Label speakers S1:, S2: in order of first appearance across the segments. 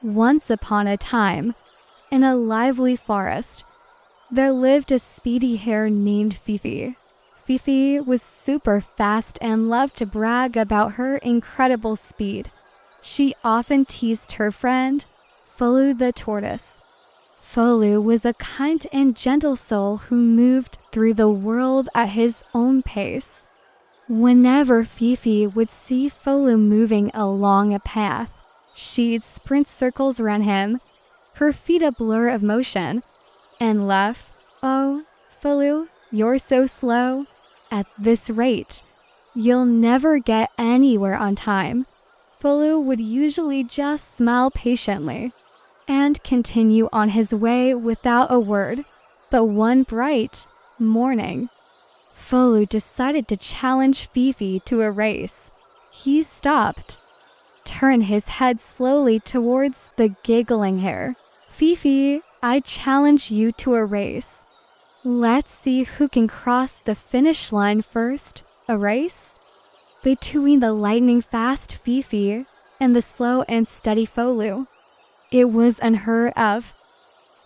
S1: Once upon a time, in a lively forest, there lived a speedy hare named Fifi. Fifi was super fast and loved to brag about her incredible speed. She often teased her friend, Folu the Tortoise. Folu was a kind and gentle soul who moved through the world at his own pace. Whenever Fifi would see Folu moving along a path, she'd sprint circles around him, her feet a blur of motion, and laugh, "Oh, Folu, you're so slow. At this rate, you'll never get anywhere on time." Folu would usually just smile patiently and continue on his way without a word. But one bright morning, Folu decided to challenge Fifi to a race. He stopped, turned his head slowly towards the giggling hare. "Fifi, I challenge you to a race. Let's see who can cross the finish line first." A race between the lightning-fast Fifi and the slow and steady Folu. It was unheard of.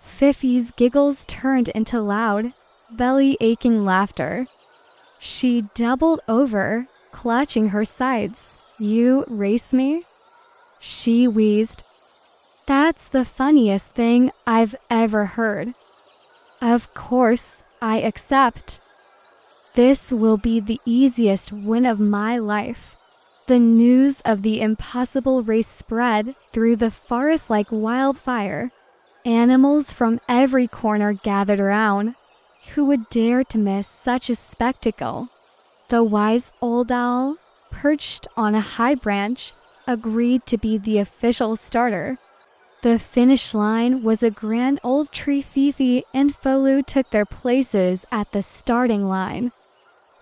S1: Fifi's giggles turned into loud, belly-aching laughter. She doubled over, clutching her sides. "You race me?" She wheezed. "That's the funniest thing I've ever heard." "Of course, I accept. This will be the easiest win of my life." The news of the impossible race spread through the forest like wildfire. Animals from every corner gathered around. Who would dare to miss such a spectacle? The wise old owl, perched on a high branch, agreed to be the official starter. The finish line was a grand old tree. Fifi and Folu took their places at the starting line.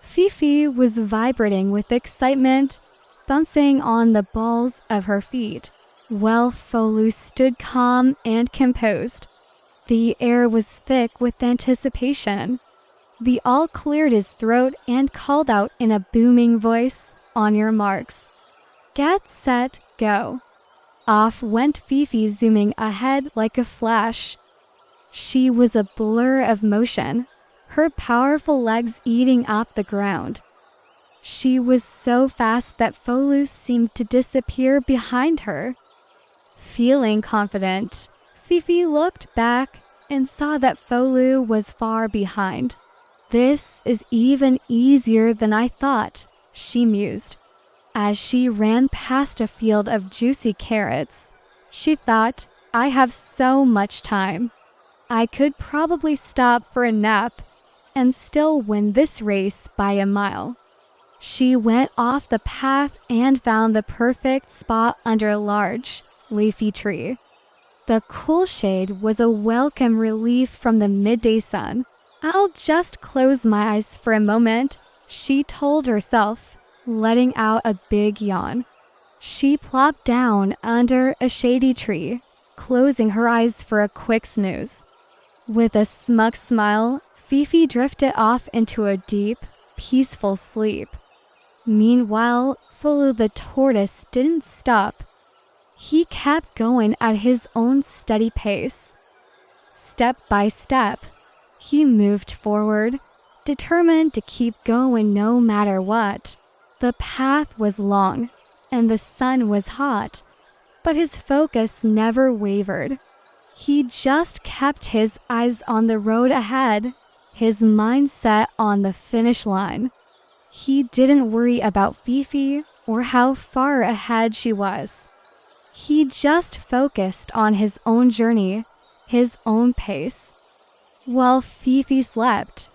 S1: Fifi was vibrating with excitement, bouncing on the balls of her feet, while Folu stood calm and composed. The air was thick with anticipation. The owl cleared his throat and called out in a booming voice, "On your marks. Get set, go." Off went Fifi, zooming ahead like a flash. She was a blur of motion, her powerful legs eating up the ground. She was so fast that Folu seemed to disappear behind her. Feeling confident, Fifi looked back and saw that Folu was far behind. "This is even easier than I thought," she mused. As she ran past a field of juicy carrots, she thought, "I have so much time. I could probably stop for a nap and still win this race by a mile." She went off the path and found the perfect spot under a large, leafy tree. The cool shade was a welcome relief from the midday sun. "I'll just close my eyes for a moment," she told herself, letting out a big yawn. She plopped down under a shady tree, closing her eyes for a quick snooze. With a smug smile, Fifi drifted off into a deep, peaceful sleep. Meanwhile, Folu the Tortoise didn't stop. He kept going at his own steady pace. Step by step, he moved forward, determined to keep going no matter what. The path was long, and the sun was hot, but his focus never wavered. He just kept his eyes on the road ahead, his mind set on the finish line. He didn't worry about Fifi or how far ahead she was. He just focused on his own journey, his own pace. While Fifi slept,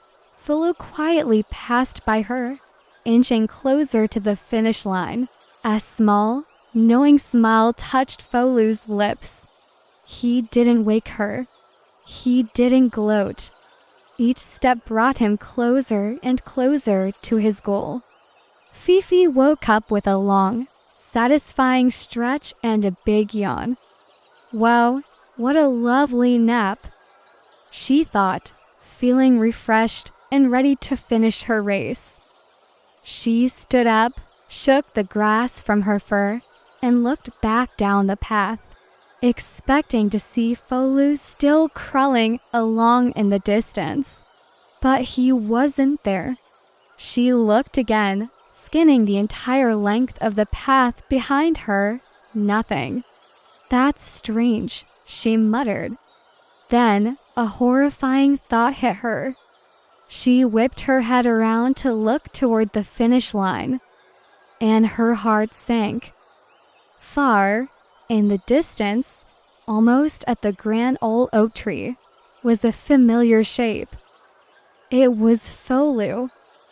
S1: Folu quietly passed by her, inching closer to the finish line. A small, knowing smile touched Folu's lips. He didn't wake her. He didn't gloat. Each step brought him closer and closer to his goal. Fifi woke up with a long, satisfying stretch and a big yawn. "Wow, what a lovely nap," she thought, feeling refreshed and ready to finish her race. She stood up, shook the grass from her fur, and looked back down the path. expecting to see Folu still crawling along in the distance. But he wasn't there. She looked again, scanning the entire length of the path behind her. Nothing. "That's strange," she muttered. Then a horrifying thought hit her. She whipped her head around to look toward the finish line, and her heart sank. Far, in the distance, almost at the grand old oak tree, was a familiar shape. It was Folu.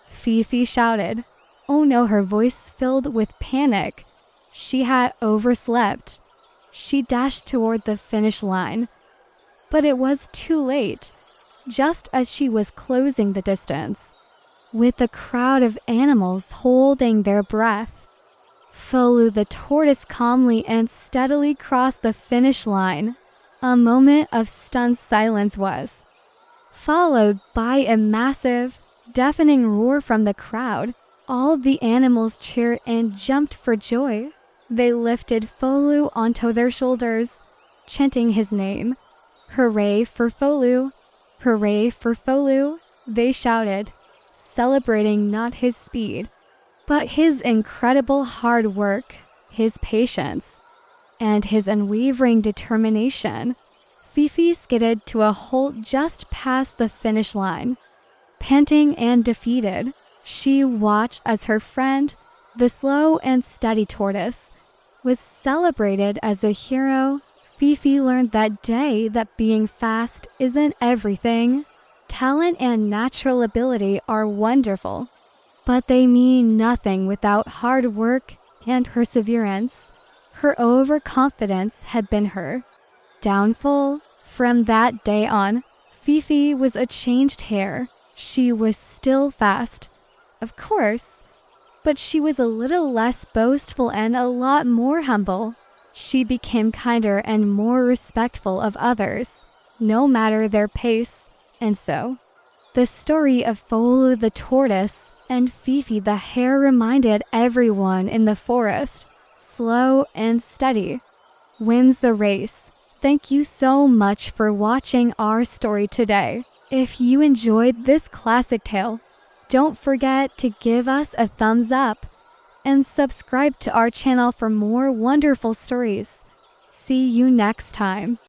S1: Fifi shouted. Oh no, her voice filled with panic. She had overslept. She dashed toward the finish line, but it was too late. Just as she was closing the distance, with a crowd of animals holding their breath, Folu the Tortoise calmly and steadily crossed the finish line. A moment of stunned silence was followed by a massive, deafening roar from the crowd. All the animals cheered and jumped for joy. They lifted Folu onto their shoulders, chanting his name. "Hooray for Folu! Hooray for Folu!" they shouted, celebrating not his speed, but his incredible hard work, his patience, and his unwavering determination. Fifi skidded to a halt just past the finish line. Panting and defeated, she watched as her friend, the slow and steady tortoise, was celebrated as a hero. Fifi learned that day that being fast isn't everything. Talent and natural ability are wonderful, but they mean nothing without hard work and perseverance. Her overconfidence had been her downfall. From that day on, Fifi was a changed hare. She was still fast, of course, but she was a little less boastful and a lot more humble. She became kinder and more respectful of others, no matter their pace. And so, the story of Folu the Tortoise and Fifi the Hare reminded everyone in the forest, slow and steady wins the race. Thank you so much for watching our story today. If you enjoyed this classic tale, don't forget to give us a thumbs up and subscribe to our channel for more wonderful stories. See you next time.